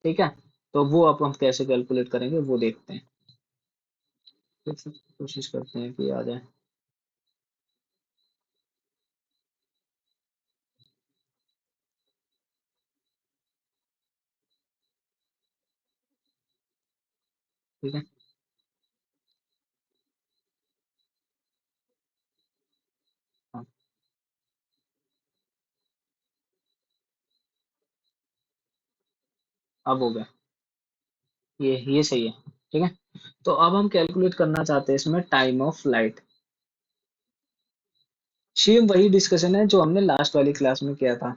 ठीक है, तो वो अब हम कैसे कैलकुलेट करेंगे वो देखते हैं। ठीक है, कोशिश करते हैं कि आ जाए। ठीक है, हाँ, अब हो गया, ये सही है। ठीक है। तो अब हम कैलकुलेट करना चाहते हैं इसमें टाइम ऑफ फ्लाइट। सेम वही डिस्कशन है जो हमने लास्ट वाली क्लास में किया था।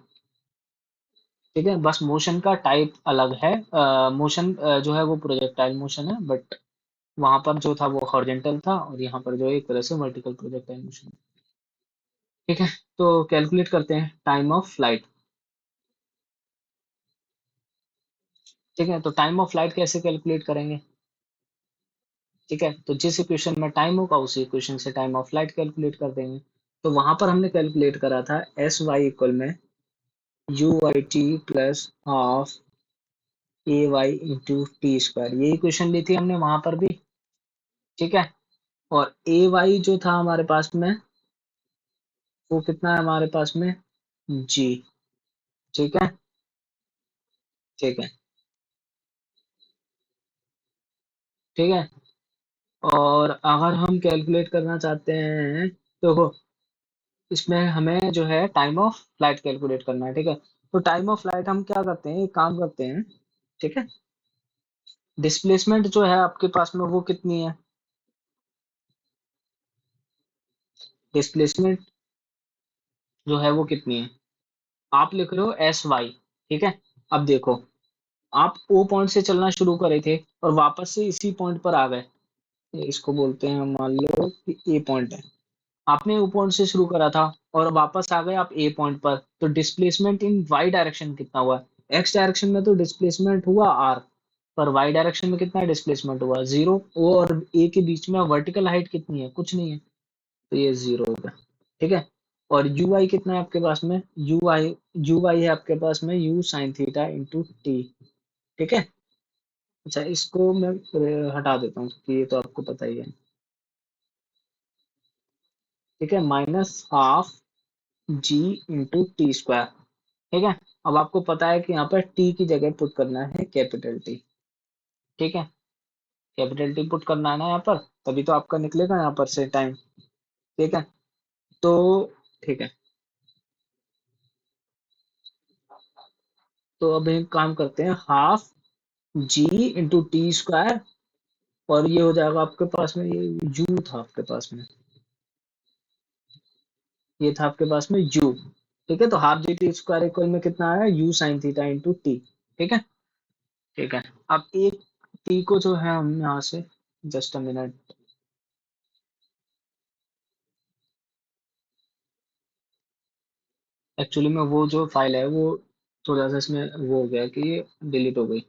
ठीक है, बस मोशन का टाइप अलग है। मोशन जो है वो प्रोजेक्टाइल मोशन है, बट वहां पर जो था वो हॉरिजॉन्टल था, और यहाँ पर जो है एक तरह से वर्टिकल प्रोजेक्टाइल मोशन। ठीक है, तो कैलकुलेट करते हैं टाइम ऑफ फ्लाइट। ठीक है, तो टाइम ऑफ फ्लाइट कैसे कैलकुलेट करेंगे? ठीक है, तो जिस इक्वेशन में टाइम होगा उसी इक्वेशन से टाइम ऑफ फ्लाइट कैलकुलेट कर देंगे। तो वहां पर हमने कैलकुलेट करा था एस वाई इक्वल में u y t plus half a y into t square, ये इक्वेशन ली थी हमने वहां पर भी। ठीक है, और ए वाई जो था हमारे पास में, वो कितना है हमारे पास में, जी। ठीक है। ठीक है। ठीक है, और अगर हम कैलकुलेट करना चाहते हैं तो इसमें हमें जो है टाइम ऑफ फ्लाइट कैलकुलेट करना है। ठीक है, तो टाइम ऑफ फ्लाइट हम क्या करते हैं, एक काम करते हैं। ठीक है, डिस्प्लेसमेंट जो है आपके पास में वो कितनी है, डिस्प्लेसमेंट जो है वो कितनी है, आप लिख रहे हो एस वाई। ठीक है, अब देखो, आप ओ पॉइंट से चलना शुरू करे थे और वापस से इसी पॉइंट पर आ गए। इसको बोलते हैं, मान लो कि ए पॉइंट है, आपने ओ पॉइंट से शुरू करा था और वापस आ गए आप ए पॉइंट पर, तो डिस्प्लेसमेंट इन वाई डायरेक्शन कितना हुआ? एक्स डायरेक्शन में तो डिस्प्लेसमेंट हुआ आर, पर वाई डायरेक्शन में कितना डिस्प्लेसमेंट हुआ? जीरो। ओ और ए के बीच में वर्टिकल हाइट कितनी है? कुछ नहीं है, तो ये जीरो होगा। ठीक है, और यू आई कितना है आपके पास में? यू आई है आपके पास में you sine theta into t. ठीक है, अच्छा इसको मैं हटा देता हूँ क्योंकि ये तो आपको पता ही है। ठीक है, माइनस हाफ जी इंटू टी स्क्वायर। ठीक है, अब आपको पता है कि यहाँ पर टी की जगह पुट करना है कैपिटल टी। ठीक है, कैपिटल टी पुट करना है ना यहाँ पर, तभी तो आपका निकलेगा यहाँ पर से टाइम। ठीक है, तो ठीक है, तो अब एक काम करते हैं, हाफ जी इंटू टी स्क्वायर, और ये हो जाएगा आपके पास में, ये यू था आपके पास में, ये था आपके पास में यू। ठीक है, तो half G T square equal में कितना आया, you sine theta into t. ठीक है। ठीक है, अब एक टी को जो है हम यहाँ से, जस्ट अ मिनट, एक्चुअली में वो जो फाइल है वो थोड़ा सा इसमें वो हो गया कि ये डिलीट हो गई,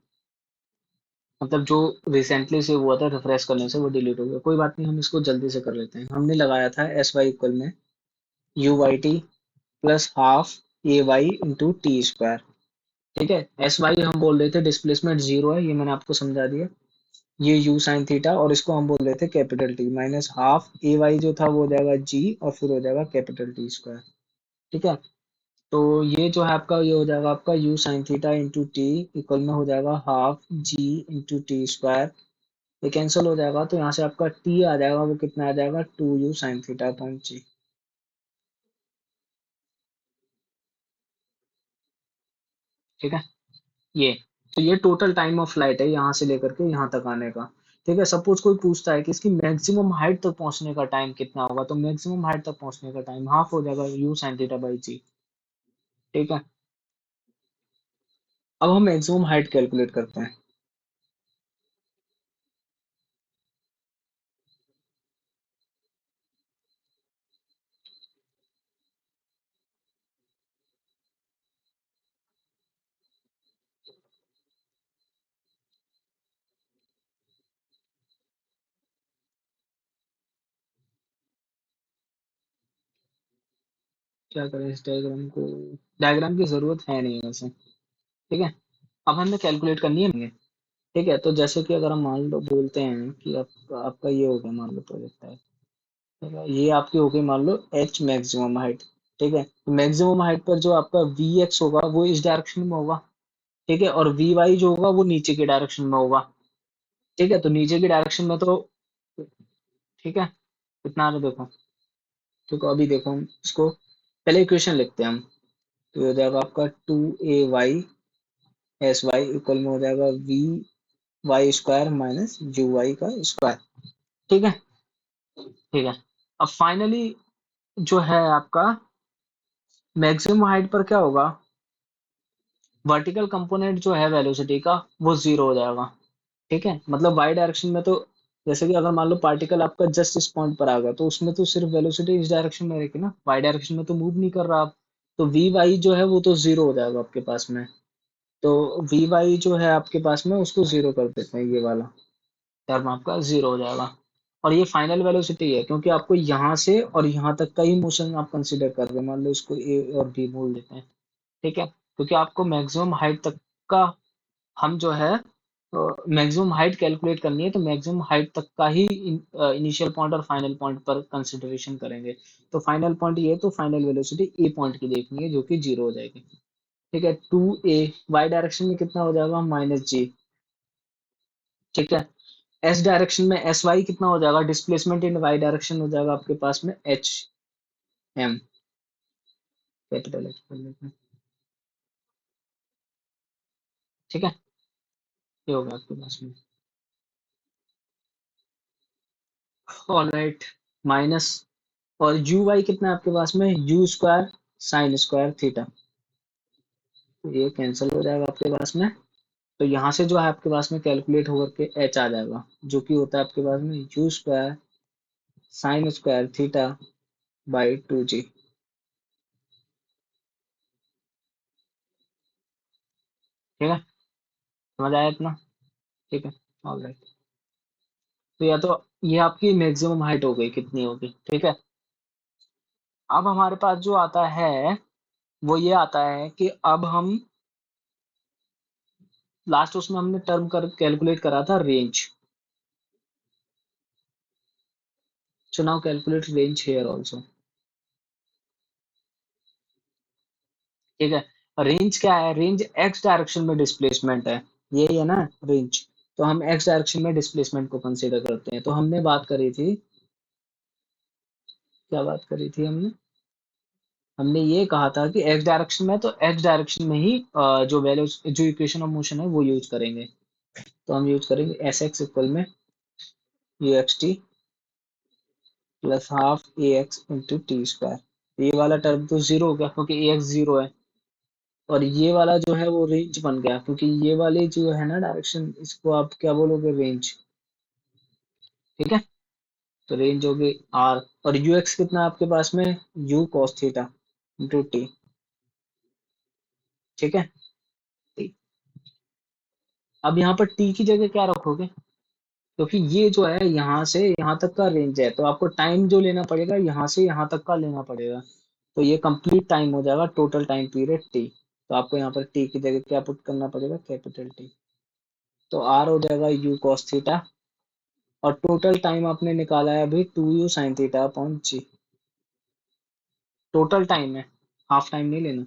मतलब जो रिसेंटली से हुआ था रिफ्रेश करने से वो डिलीट हो गया। कोई बात नहीं, हम इसको जल्दी से कर लेते हैं। हमने लगाया था एस वाई इक्वल में u y t plus half a y into t square. ठीक है, एस वाई हम बोल रहे थे डिस्प्लेसमेंट जीरो है, ये मैंने आपको समझा दिया। ये यू साइन थीटा, और इसको हम बोल रहे थे capital T, minus half a Y जो था वो हो जाएगा जी, और फिर हो जाएगा कैपिटल टी स्क्वायर। ठीक है, तो ये जो है आपका, ये हो जाएगा आपका you sine theta into T equal में हो जाएगा हाफ जी इंटू टी स्क्वायर। ये कैंसिल हो जाएगा, तो यहाँ से आपका टी आ जाएगा, वो कितना आ जाएगा, two you sine theta upon G. ठीक है, ये, तो ये टोटल टाइम ऑफ फ्लाइट है यहाँ से लेकर के यहाँ तक आने का। ठीक है, सपोज कोई पूछता है कि इसकी मैक्सिमम हाइट तक पहुंचने का टाइम कितना होगा, तो मैक्सिमम हाइट तक पहुंचने का टाइम हाफ हो जाएगा यू साइन थीटा बाई जी। ठीक है, अब हम मैक्सिमम हाइट कैलकुलेट करते हैं। क्या करें इस डायग्राम को, डायग्राम की जरूरत है नहीं वैसे। ठीक है, अब हमें कैलकुलेट करनी है। ठीक है, तो जैसे कि अगर हम मान लो बोलते हैं कि आपका ये हो गया, मान लो प्रोजेक्ट है, ठीक है, ये आपकी हो गई मान लो एच मैक्सिमम हाइट। ठीक है, मैक्सिमम हाइट पर जो आपका वी एक्स होगा वो इस डायरेक्शन में होगा। ठीक है, और वी वाई जो होगा वो नीचे की डायरेक्शन में होगा। ठीक है, तो नीचे की डायरेक्शन में तो, ठीक है, कितना आ रहा है देखो। देखो अभी देखो, हम इसको पहले इक्वेशन लिखते हैं हम। तो ये हो जाएगा आपका two a y s y equal में हो जाएगा v Y square minus u y का स्क्वायर। ठीक है, ठीक है। अब फाइनली जो है आपका मैक्सिमम हाइट पर क्या होगा, वर्टिकल कंपोनेंट जो है वेलोसिटी का वो जीरो हो जाएगा। ठीक है, मतलब वाई डायरेक्शन में तो, जैसे कि अगर मान लो पार्टिकल आपका जस्ट इस पॉइंट पर आ गया तो उसमें तो सिर्फ वेलोसिटी इस डायरेक्शन में रहेगी ना, वाई डायरेक्शन में तो मूव नहीं कर रहा आप। तो वी वाई जो है वो तो जीरो हो जाएगा आपके पास में। तो वी वाई जो है आपके पास में उसको जीरो कर देते हैं, ये वाला टर्म आपका जीरो हो जाएगा। और ये फाइनल वेलोसिटी है, क्योंकि आपको यहाँ से और यहाँ तक का ही मोशन आप कंसिडर कर रहे हैं, मान लो इसको ए और बी बोल देते हैं। ठीक है, क्योंकि आपको मैक्सिमम हाइट तक का, हम जो है मैक्सिमम हाइट कैलकुलेट करनी है तो मैक्सिमम हाइट तक का ही इनिशियल पॉइंट और फाइनल पॉइंट पर कंसिडरेशन करेंगे। तो फाइनल पॉइंट ये, तो फाइनल वेलोसिटी ए पॉइंट की देखनी है जो कि जीरो हो जाएगी। ठीक है, टू ए वाई डायरेक्शन में कितना हो जाएगा, माइनस जी। ठीक है, एस डायरेक्शन में एस वाई कितना हो जाएगा, डिस्प्लेसमेंट इन वाई डायरेक्शन हो जाएगा आपके पास में एच एम, कैपिटल एच कर लेते हैं। ठीक है, ये होगा आपके पास में। ऑलराइट, माइनस, और यू वाई कितना है आपके पास में, U square sine square theta. तो ये कैंसिल हो जाएगा आपके पास में। तो यहाँ से जो है आपके पास में कैलकुलेट होकर के एच आ जाएगा, जो कि होता है आपके पास में U square sine square theta by two G. ठीक है, समझ आया इतना। ठीक है, ऑलराइट। तो या तो ये आपकी मैक्सिमम हाइट हो गई, कितनी होगी। ठीक है, अब हमारे पास जो आता है वो ये आता है कि अब हम लास्ट उसमें हमने टर्म कर कैलकुलेट करा था range. So now calculate range here also. ठीक है, रेंज क्या है, रेंज एक्स डायरेक्शन में डिस्प्लेसमेंट है, यही है ना रेंज। तो हम एक्स डायरेक्शन में डिस्प्लेसमेंट को कंसीडर करते हैं। तो हमने बात करी थी, क्या बात करी थी हमने, हमने ये कहा था कि एक्स डायरेक्शन में, तो एक्स डायरेक्शन में ही जो वैल्यू, जो इक्वेशन ऑफ मोशन है वो यूज करेंगे। तो हम यूज करेंगे एस एक्स इक्वल में you x T plus half A x into t square. ये वाला टर्म तो जीरो हो गया क्योंकि ए एक्स जीरो है, और ये वाला जो है वो रेंज बन गया, क्योंकि ये वाली जो है ना डायरेक्शन, इसको आप क्या बोलोगे, रेंज। ठीक है, तो रेंज होगी आर, और यू एक्स कितना है आपके पास में, you cos theta into t. ठीक है, टी। अब यहाँ पर टी की जगह क्या रखोगे, क्योंकि ये जो है यहाँ से यहाँ तक का रेंज है, तो आपको टाइम जो लेना पड़ेगा यहाँ से यहाँ तक का लेना पड़ेगा। तो ये कंप्लीट टाइम हो जाएगा, टोटल टाइम पीरियड टी। तो आपको यहाँ पर टी की जगह क्या पुट करना पड़ेगा, कैपिटल टी। तो आर हो जाएगा यू कॉस थीटा, और टोटल टाइम आपने निकाला है अभी two you sine theta upon g. Total time है, हाफ टाइम नहीं लेना।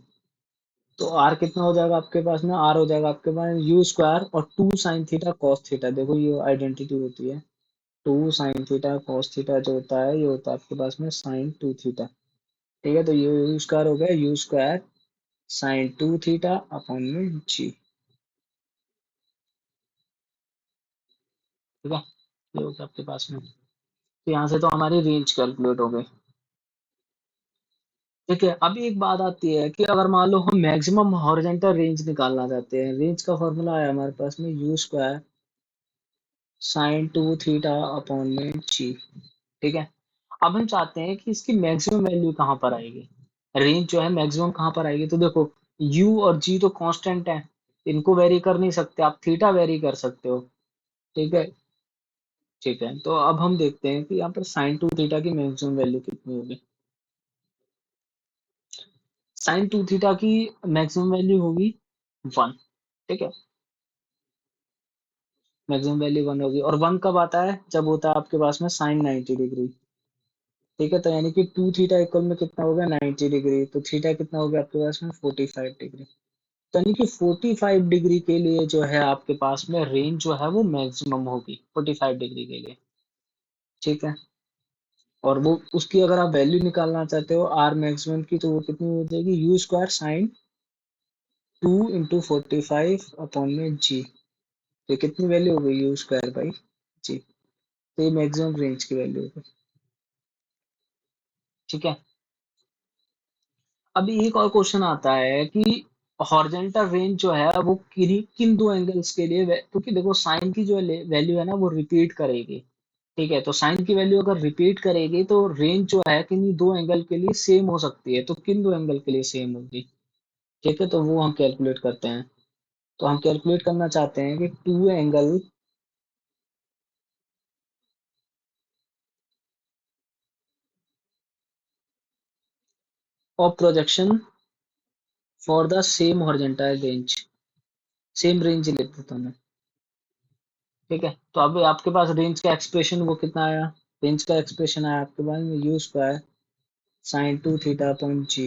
तो आर कितना हो जाएगा आपके पास में, आर हो जाएगा आपके पास यू स्क्वायर और two sine theta cos theta. देखो ये आइडेंटिटी होती है, two sine theta cos theta जो होता है ये होता है आपके पास में साइन टू थीटा। ठीक है, तो ये यू स्क्वायर हो गया you square sine two theta upon में जी। ठीक है, ये हो गया आपके पास में। तो यहाँ से तो हमारी रेंज कैलकुलेट हो गई। ठीक है, अभी एक बात आती है कि अगर मान लो हम मैक्सिमम हॉरिजॉन्टल रेंज निकालना चाहते हैं, रेंज का फॉर्मूला है हमारे पास में U square sine two theta upon में जी। ठीक है, अब हम चाहते हैं कि इसकी मैक्सिमम वैल्यू कहाँ पर आएगी, रेंज जो है मैक्सिमम कहाँ पर आएगी। तो देखो u और g तो कांस्टेंट है, इनको वेरी कर नहीं सकते, आप थीटा वेरी कर सकते हो। ठीक है, ठीक है, तो अब हम देखते हैं कि यहाँ पर साइन टू थीटा की मैक्सिमम वैल्यू कितनी होगी। साइन टू थीटा की मैक्सिमम वैल्यू होगी वन। ठीक है, मैक्सिमम वैल्यू वन होगी, और वन कब आता है, जब होता है आपके पास में साइन 90 डिग्री। ठीक है, तो यानी कि टू थीटा इक्वल में कितना हो गया, 90 डिग्री, तो थीटा कितना हो गया आपके पास में, 45 डिग्री। तो यानी कि 45 डिग्री के लिए जो है आपके पास में रेंज जो है वो मैक्सिमम होगी 45 डिग्री के लिए। ठीक है, और वो उसकी अगर आप वैल्यू निकालना चाहते हो आर मैक्सिमम की, तो वो कितनी हो जाएगी, u square sine two into 45 upon में जी। ये कितनी वैल्यू हो गई यू स्क्वायर बाई जी, तो ये मैक्सिमम रेंज की वैल्यू है। ठीक है। अभी एक और क्वेश्चन आता है कि हॉरिजॉन्टल रेंज जो है वो किन किन दो एंगल्स के लिए क्योंकि देखो साइन की जो वैल्यू है ना वो रिपीट करेगी। ठीक है, तो साइन की वैल्यू अगर रिपीट करेगी तो रेंज जो है किन्हीं दो एंगल के लिए सेम हो सकती है, तो किन दो एंगल के लिए सेम होगी। ठीक है, तो वो हम कैलकुलेट करते हैं। तो हम कैलकुलेट करना चाहते हैं कि two angle of projection for the same horizontal range, same range लेते थे हमें। ठीक है, तो अभी आपके पास रेंज का एक्सप्रेशन वो कितना आया, रेंज का एक्सप्रेशन आया आपके पास में U square sine two theta upon G,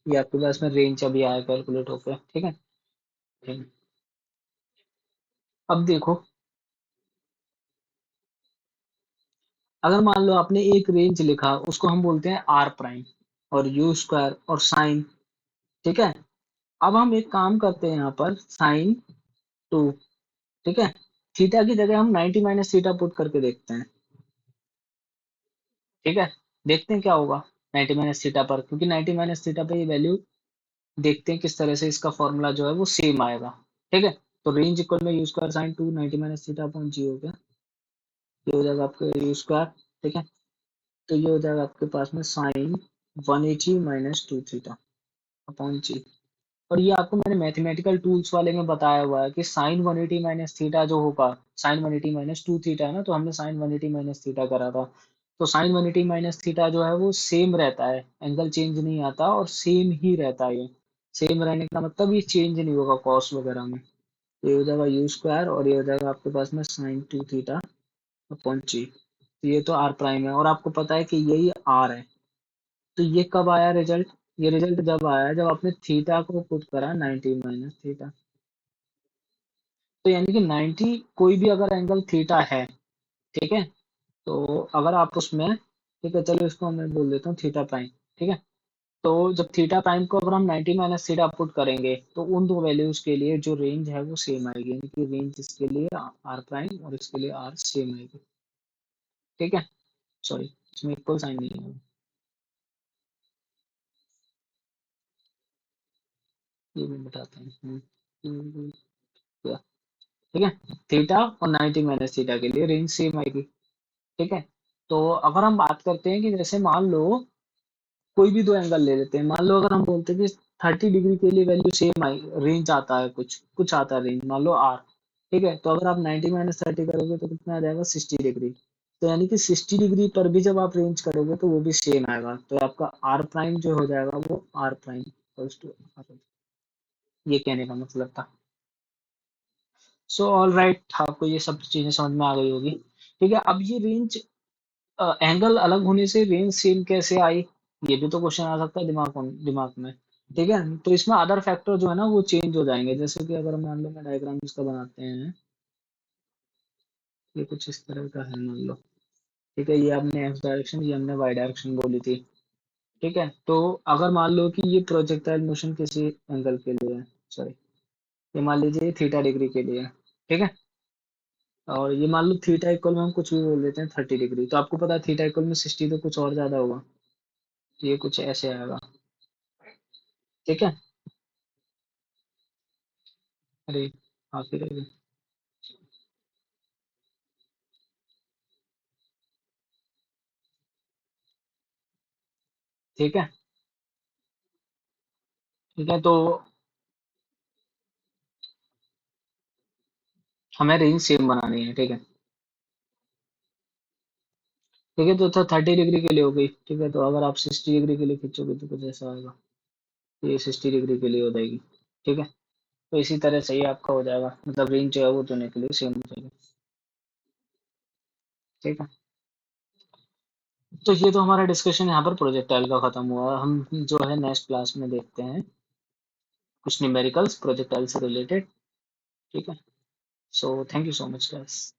ये आपके पास में रेंज अभी आया कैलकुलेट होकर। ठीक है। ठीक है। अब देखो, अगर मान लो आपने एक रेंज लिखा उसको हम बोलते हैं आर प्राइम और यू स्क्वायर और साइन। ठीक है, अब हम एक काम करते हैं यहाँ पर साइन टू। ठीक है, थीटा की जगह हम 90 माइनस थीटा पुट करके देखते हैं। ठीक है, देखते हैं क्या होगा 90 माइनस थीटा पर, क्योंकि 90 माइनस थीटा पे ये वैल्यू देखते हैं किस तरह से इसका फॉर्मूला जो है वो सेम आएगा। ठीक है, तो रेंज इक्वल में U square sine two 90 minus theta upon G हो गया, ये हो जाएगा आपका यू स्क्वायर। ठीक है, तो ये हो जाएगा आपके पास में sine 180 minus two theta upon G. और ये आपको मैंने मैथमेटिकल टूल्स वाले में बताया हुआ है कि साइन 180 माइनस थीटा जो होगा, साइन 180 माइनस टू थीटा है ना, तो हमने साइन 180 माइनस थीटा करा था। तो साइन 180 माइनस थीटा जो है वो सेम रहता है, एंगल चेंज नहीं आता और सेम ही रहता है ये। सेम रहने का मतलब ये चेंज नहीं होगा कॉस वगैरह में। ये हो जाएगा यू स्क्वायर और ये हो जाएगा आपके पास में sign two theta upon G. तो ये तो आर प्राइम है और आपको पता है कि यही आर है। तो ये कब आया रिजल्ट, ये रिजल्ट जब आया जब आपने थीटा को पुट करा 90 माइनस थीटा। तो यानी कि 90 कोई भी अगर एंगल थीटा है, ठीक है, तो अगर आप उसमें, ठीक है चलो इसको मैं बोल देता हूँ थीटा प्राइम। ठीक है, तो जब थीटा प्राइम को अगर हम 90 माइनस थीटा पुट करेंगे तो उन दो वैल्यूज के लिए जो रेंज है वो सेम आएगी, यानी कि रेंज इसके लिए आर प्राइम और इसके लिए आर सेम आएगी। ठीक है, सॉरी इसमें इक्वल साइन नहीं है, ये भी बताते हैं। ठीक है, थीटा और 90 माइनस थीटा के लिए रेंज सेम आएगी। ठीक है, तो अगर हम बात करते हैं कि जैसे मान लो कोई भी दो एंगल ले लेते हैं, मान लो अगर हम बोलते हैं कि 30 डिग्री के लिए वैल्यू सेम आई, रेंज आता है कुछ कुछ आता है रेंज, मान लो आर। ठीक है, तो अगर आप 90 माइनस 30 करोगे तो कितना आ जाएगा 60 डिग्री। तो यानी कि 60 डिग्री पर भी जब आप रेंज करोगे तो वो भी सेम आएगा, तो आपका आर प्राइम जो हो जाएगा वो आर प्राइम टू, ये कहने का मतलब था। सो ऑल राइट, आपको ये सब चीजें समझ में आ गई होगी। ठीक है, अब ये रेंज एंगल अलग होने से रेंज सेम कैसे आई, ये भी तो क्वेश्चन आ सकता है दिमाग में। ठीक है, तो इसमें अदर फैक्टर जो है ना वो चेंज हो जाएंगे, जैसे कि अगर मान लो मैं डायग्राम इसका बनाते हैं, ये कुछ इस तरह का है मान लो। ठीक है, ये हमने एक्स डायरेक्शन, ये हमने वाई डायरेक्शन बोली थी। ठीक है, तो अगर मान लो कि ये प्रोजेक्टाइल मोशन किसी एंगल के लिए है, सॉरी ये मान लीजिए थीटा डिग्री के लिए है। ठीक है, और ये मान लो थीटा इक्वल में हम कुछ भी बोल देते हैं 30 डिग्री, तो आपको पता है थीटा इक्वल में 60 तो कुछ और ज्यादा होगा, तो ये कुछ ऐसे आएगा। ठीक है, अरे हाँ फिर ठीक है। ठीक है, तो हमें रेंज सेम बनानी है। ठीक है। ठीक है, तो 30 डिग्री के लिए हो गई। ठीक है, तो अगर आप 60 डिग्री के लिए खींचोगे तो कुछ ऐसा आएगा, ये 60 डिग्री के लिए हो जाएगी। ठीक है, तो इसी तरह से ही आपका हो जाएगा, मतलब रेंज जो है वो दोनों के लिए सेम हो जाएगी। ठीक है, तो ये तो हमारा डिस्कशन यहाँ पर प्रोजेक्टाइल का खत्म हुआ। हम जो है नेक्स्ट क्लास में देखते हैं कुछ न्यूमेरिकल्स प्रोजेक्टाइल से रिलेटेड। ठीक है, so thank you so much guys.